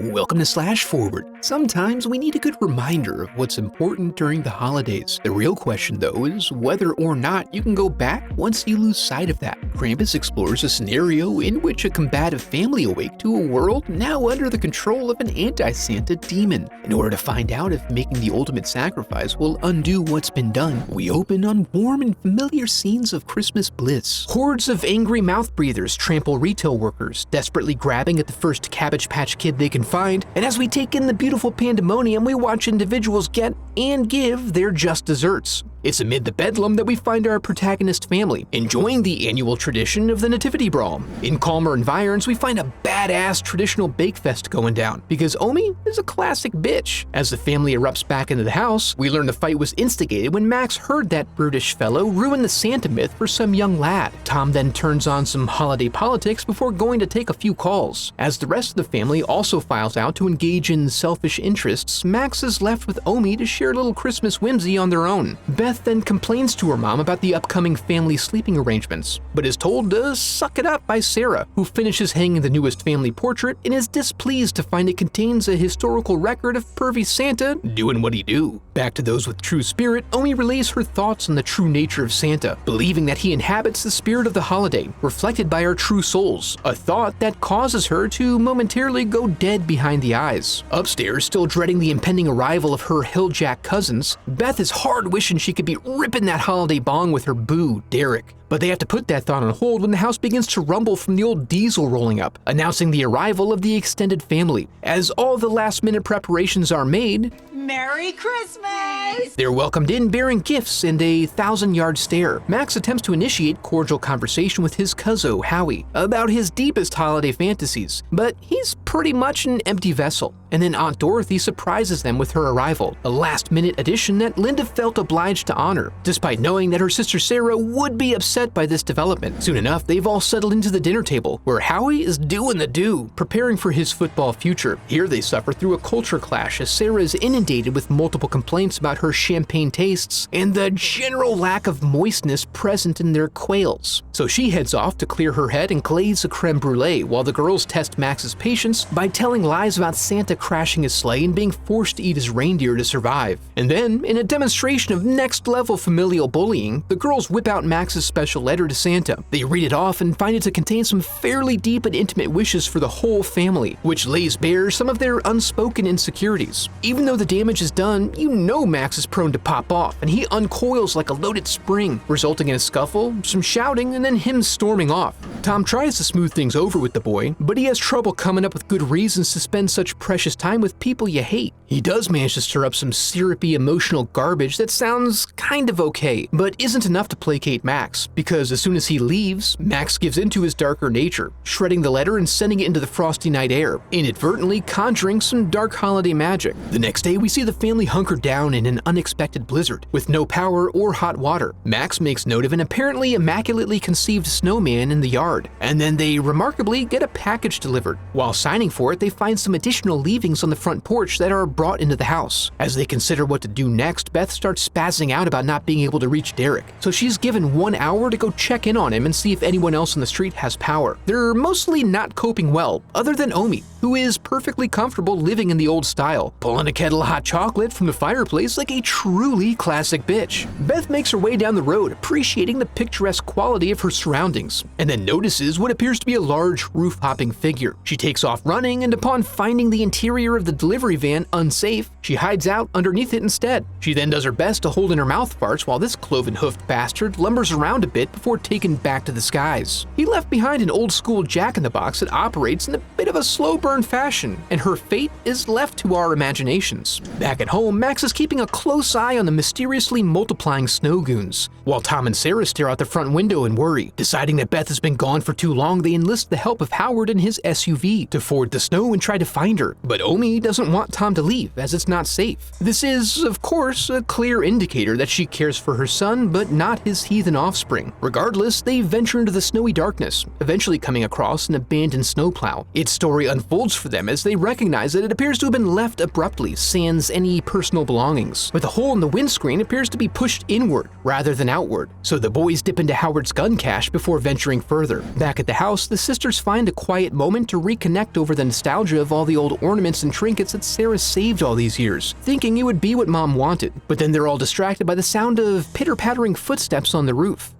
Welcome to Slash Forward. Sometimes we need a good reminder of what's important during the holidays. The real question, though, is whether or not you can go back once you lose sight of that. Krampus explores a scenario in which a combative family awake to a world now under the control of an anti-Santa demon. In order to find out if making the ultimate sacrifice will undo what's been done, we open on warm and familiar scenes of Christmas bliss. Hordes of angry mouth breathers trample retail workers, desperately grabbing at the first Cabbage Patch Kid they can find, and as we take in the beautiful pandemonium, we watch individuals get and give their just desserts. It's amid the bedlam that we find our protagonist family, enjoying the annual tradition of the Nativity Brawl. In calmer environs, we find a badass traditional bake fest going down, because Omi is a classic bitch. As the family erupts back into the house, we learn the fight was instigated when Max heard that brutish fellow ruin the Santa myth for some young lad. Tom then turns on some holiday politics before going to take a few calls. As the rest of the family also files out to engage in selfish interests, Max is left with Omi to share a little Christmas whimsy on their own. Beth then complains to her mom about the upcoming family sleeping arrangements, but is told to suck it up by Sarah, who finishes hanging the newest family portrait and is displeased to find it contains a historical record of pervy Santa doing what he do. Back to those with true spirit, Omi relays her thoughts on the true nature of Santa, believing that he inhabits the spirit of the holiday, reflected by our true souls, a thought that causes her to momentarily go dead behind the eyes. Upstairs, still dreading the impending arrival of her Hilljack cousins, Beth is hard wishing she could be ripping that holiday bong with her boo, Derek. But they have to put that thought on hold when the house begins to rumble from the old diesel rolling up, announcing the arrival of the extended family. As all the last-minute preparations are made, Merry Christmas! They're welcomed in bearing gifts and a 1,000-yard stare. Max attempts to initiate cordial conversation with his cousin, Howie, about his deepest holiday fantasies, but he's pretty much an empty vessel. And then Aunt Dorothy surprises them with her arrival, a last-minute addition that Linda felt obliged to honor, despite knowing that her sister Sarah would be upset by this development. Soon enough, they've all settled into the dinner table, where Howie is doing the do, preparing for his football future. Here they suffer through a culture clash as Sarah is inundated with multiple complaints about her champagne tastes and the general lack of moistness present in their quails. So she heads off to clear her head and glaze a creme brulee, while the girls test Max's patience by telling lies about Santa crashing his sleigh and being forced to eat his reindeer to survive. And then, in a demonstration of next-level familial bullying, the girls whip out Max's special letter to Santa. They read it off and find it to contain some fairly deep and intimate wishes for the whole family, which lays bare some of their unspoken insecurities. Even though the damage is done, you know Max is prone to pop off, and he uncoils like a loaded spring, resulting in a scuffle, some shouting, and then him storming off. Tom tries to smooth things over with the boy, but he has trouble coming up with good reasons to spend such precious time with people you hate. He does manage to stir up some syrupy emotional garbage that sounds kind of okay, but isn't enough to placate Max, because as soon as he leaves, Max gives into his darker nature, shredding the letter and sending it into the frosty night air, inadvertently conjuring some dark holiday magic. The next day, we see the family hunkered down in an unexpected blizzard, with no power or hot water. Max makes note of an apparently immaculately conceived snowman in the yard, and then they remarkably get a package delivered. While signing for it, they find some additional leavings on the front porch that are brought into the house. As they consider what to do next, Beth starts spazzing out about not being able to reach Derek, so she's given 1 hour to go check in on him and see if anyone else on the street has power. They're mostly not coping well, other than Omi, who is perfectly comfortable living in the old style, pulling a kettle of hot chocolate from the fireplace like a truly classic bitch. Beth makes her way down the road, appreciating the picturesque quality of her surroundings, and then notices what appears to be a large roof-hopping figure. She takes off running, and upon finding the interior of the delivery van unsafe, she hides out underneath it instead. She then does her best to hold in her mouth farts while this cloven-hoofed bastard lumbers around a bit before taken back to the skies. He left behind an old-school jack-in-the-box that operates in a bit of a slow-burn fashion, and her fate is left to our imaginations. Back at home, Max is keeping a close eye on the mysteriously multiplying snow goons, while Tom and Sarah stare out the front window and worry. Deciding that Beth has been gone for too long, they enlist the help of Howard in his SUV to ford the snow and try to find her, but Omi doesn't want Tom to leave as it's not safe. This is, of course, a clear indicator that she cares for her son, but not his heathen offspring. Regardless, they venture into the snowy darkness, eventually coming across an abandoned snowplow. Its story unfolds for them as they recognize that it appears to have been left abruptly, sans any personal belongings. But the hole in the windscreen appears to be pushed inward rather than outward, so the boys dip into Howard's gun cache before venturing further. together. Back at the house, the sisters find a quiet moment to reconnect over the nostalgia of all the old ornaments and trinkets that Sarah saved all these years, thinking it would be what Mom wanted. But then they're all distracted by the sound of pitter-pattering footsteps on the roof.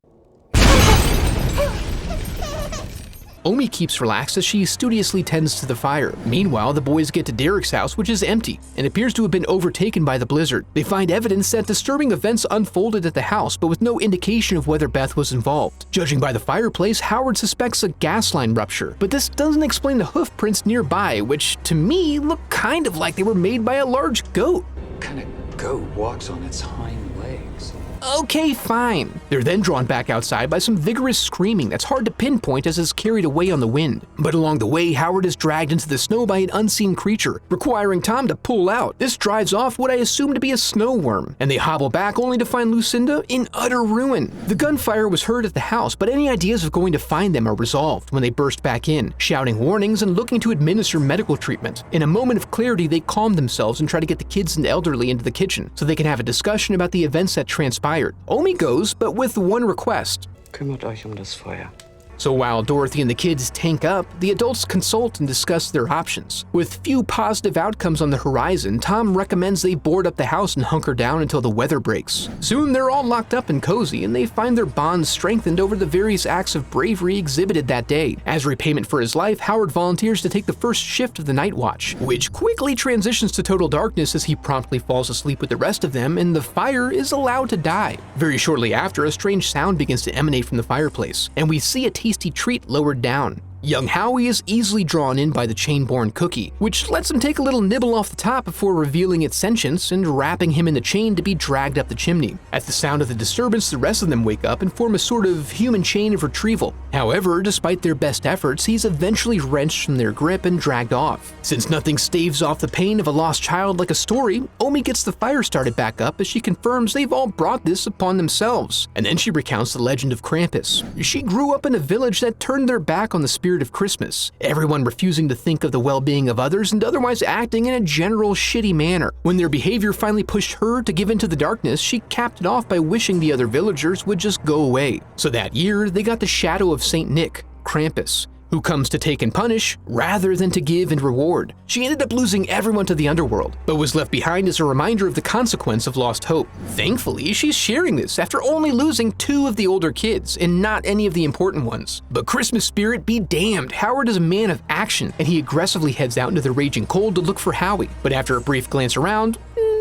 Omi keeps relaxed as she studiously tends to the fire. Meanwhile, the boys get to Derek's house, which is empty and appears to have been overtaken by the blizzard. They find evidence that disturbing events unfolded at the house, but with no indication of whether Beth was involved. Judging by the fireplace, Howard suspects a gas line rupture, but this doesn't explain the hoof prints nearby, which to me look kind of like they were made by a large goat. What kind of goat walks on its hind legs? Okay, fine. They're then drawn back outside by some vigorous screaming that's hard to pinpoint as it's carried away on the wind. But along the way, Howard is dragged into the snow by an unseen creature, requiring Tom to pull out. This drives off what I assume to be a snow worm, and they hobble back only to find Lucinda in utter ruin. The gunfire was heard at the house, but any ideas of going to find them are resolved when they burst back in, shouting warnings and looking to administer medical treatment. In a moment of clarity, they calm themselves and try to get the kids and elderly into the kitchen so they can have a discussion about the events that transpired. Omi goes, but with one request. Kümmert euch das Feuer. So while Dorothy and the kids tank up, the adults consult and discuss their options. With few positive outcomes on the horizon, Tom recommends they board up the house and hunker down until the weather breaks. Soon they're all locked up and cozy, and they find their bonds strengthened over the various acts of bravery exhibited that day. As repayment for his life, Howard volunteers to take the first shift of the night watch, which quickly transitions to total darkness as he promptly falls asleep with the rest of them, and the fire is allowed to die. Very shortly after, a strange sound begins to emanate from the fireplace, and we see a tasty treat lowered down. Young Howie is easily drawn in by the chain-borne cookie, which lets him take a little nibble off the top before revealing its sentience and wrapping him in the chain to be dragged up the chimney. At the sound of the disturbance, the rest of them wake up and form a sort of human chain of retrieval. However, despite their best efforts, he's eventually wrenched from their grip and dragged off. Since nothing staves off the pain of a lost child like a story, Omi gets the fire started back up as she confirms they've all brought this upon themselves. And then she recounts the legend of Krampus. She grew up in a village that turned their back on the spirit of Christmas, everyone refusing to think of the well-being of others and otherwise acting in a general shitty manner. When their behavior finally pushed her to give into the darkness, she capped it off by wishing the other villagers would just go away. So that year, they got the shadow of Saint Nick, Krampus, who comes to take and punish rather than to give and reward. She ended up losing everyone to the underworld, but was left behind as a reminder of the consequence of lost hope. Thankfully, she's sharing this after only losing 2 of the older kids and not any of the important ones. But Christmas spirit be damned, Howard is a man of action, and he aggressively heads out into the raging cold to look for Howie. But after a brief glance around,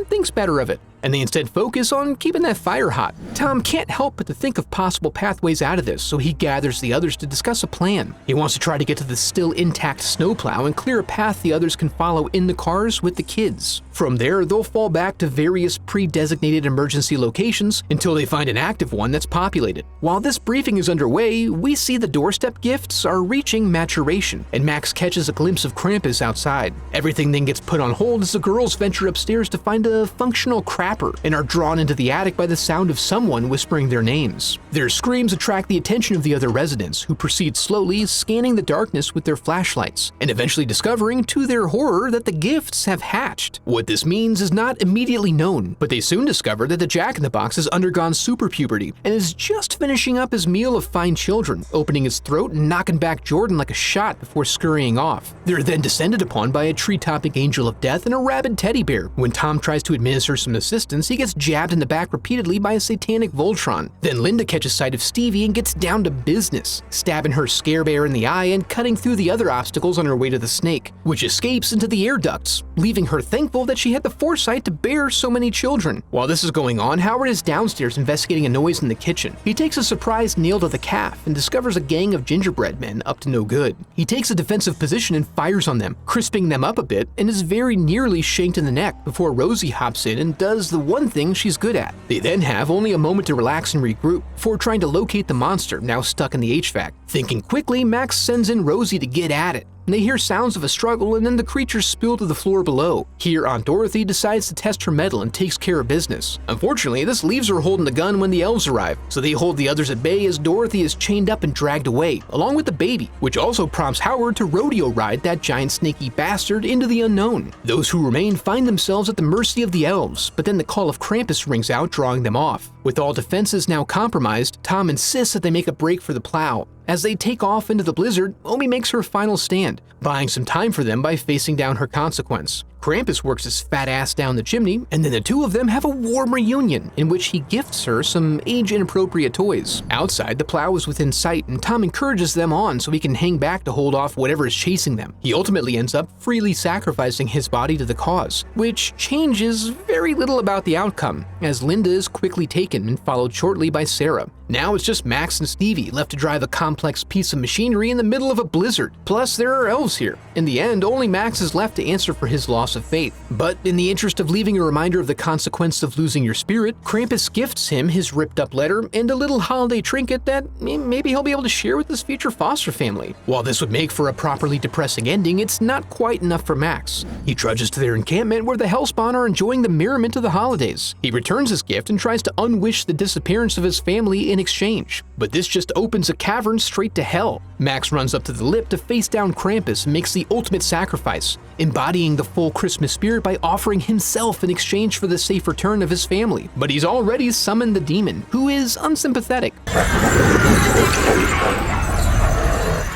thinks better of it, and they instead focus on keeping that fire hot. Tom can't help but to think of possible pathways out of this, so he gathers the others to discuss a plan. He wants to try to get to the still intact snowplow and clear a path the others can follow in the cars with the kids. From there, they'll fall back to various pre-designated emergency locations until they find an active one that's populated. While this briefing is underway, we see the doorstep gifts are reaching maturation, and Max catches a glimpse of Krampus outside. Everything then gets put on hold as the girls venture upstairs to find a functional crapper and are drawn into the attic by the sound of someone whispering their names. Their screams attract the attention of the other residents, who proceed slowly scanning the darkness with their flashlights, and eventually discovering, to their horror, that the gifts have hatched. What this means is not immediately known, but they soon discover that the Jack-in-the-Box has undergone super puberty and is just finishing up his meal of fine children, opening its throat and knocking back Jordan like a shot before scurrying off. They're then descended upon by a tree-topping angel of death and a rabid teddy bear. When Tom tries to administer some assistance, he gets jabbed in the back repeatedly by a satanic Voltron. Then Linda catches sight of Stevie and gets down to business, stabbing her scare bear in the eye and cutting through the other obstacles on her way to the snake, which escapes into the air ducts, leaving her thankful that she had the foresight to bear so many children. While this is going on, Howard is downstairs investigating a noise in the kitchen. He takes a surprised nail to the calf and discovers a gang of gingerbread men up to no good. He takes a defensive position and fires on them, crisping them up a bit, and is very nearly shanked in the neck before Rosie hops in and does the one thing she's good at. They then have only a moment to relax and regroup before trying to locate the monster now stuck in the HVAC. Thinking quickly, Max sends in Rosie to get at it. They hear sounds of a struggle, and then the creatures spill to the floor below. Here, Aunt Dorothy decides to test her mettle and takes care of business. Unfortunately, this leaves her holding the gun when the elves arrive, so they hold the others at bay as Dorothy is chained up and dragged away, along with the baby, which also prompts Howard to rodeo ride that giant snaky bastard into the unknown. Those who remain find themselves at the mercy of the elves, but then the call of Krampus rings out, drawing them off. With all defenses now compromised, Tom insists that they make a break for the plow. As they take off into the blizzard, Omi makes her final stand, buying some time for them by facing down her consequence. Krampus works his fat ass down the chimney, and then the two of them have a warm reunion in which he gifts her some age-inappropriate toys. Outside, the plow is within sight, and Tom encourages them on so he can hang back to hold off whatever is chasing them. He ultimately ends up freely sacrificing his body to the cause, which changes very little about the outcome, as Linda is quickly taken and followed shortly by Sarah. Now it's just Max and Stevie left to drive a complex piece of machinery in the middle of a blizzard. Plus, there are elves here. In the end, only Max is left to answer for his loss of faith. But in the interest of leaving a reminder of the consequence of losing your spirit, Krampus gifts him his ripped-up letter and a little holiday trinket that maybe he'll be able to share with his future foster family. While this would make for a properly depressing ending, it's not quite enough for Max. He trudges to their encampment where the Hellspawn are enjoying the merriment of the holidays. He returns his gift and tries to unwish the disappearance of his family in exchange. But this just opens a cavern straight to hell. Max runs up to the lip to face down Krampus and makes the ultimate sacrifice, embodying the full Christmas spirit by offering himself in exchange for the safe return of his family. But he's already summoned the demon, who is unsympathetic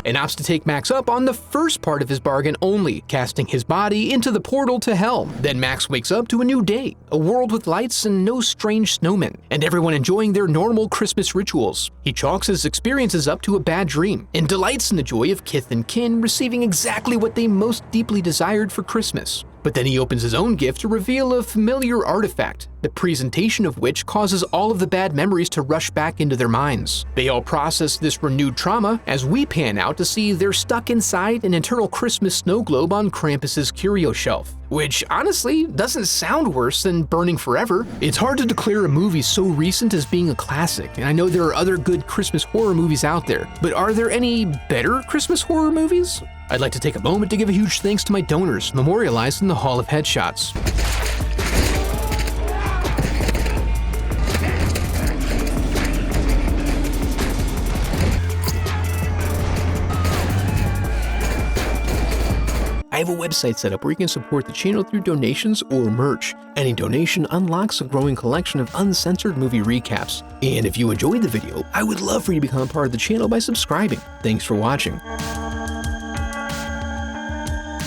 and opts to take Max up on the first part of his bargain only, casting his body into the portal to hell. Then Max wakes up to a new day, a world with lights and no strange snowmen, and everyone enjoying their normal Christmas rituals. He chalks his experiences up to a bad dream, and delights in the joy of kith and kin receiving exactly what they most deeply desired for Christmas. But then he opens his own gift to reveal a familiar artifact, the presentation of which causes all of the bad memories to rush back into their minds. They all process this renewed trauma as we pan out to see they're stuck inside an eternal Christmas snow globe on Krampus's curio shelf, which honestly doesn't sound worse than burning forever. It's hard to declare a movie so recent as being a classic, and I know there are other good Christmas horror movies out there, but are there any better Christmas horror movies? I'd like to take a moment to give a huge thanks to my donors, memorialized in the Hall of Headshots. I have a website set up where you can support the channel through donations or merch. Any donation unlocks a growing collection of uncensored movie recaps. And if you enjoyed the video, I would love for you to become a part of the channel by subscribing. Thanks for watching.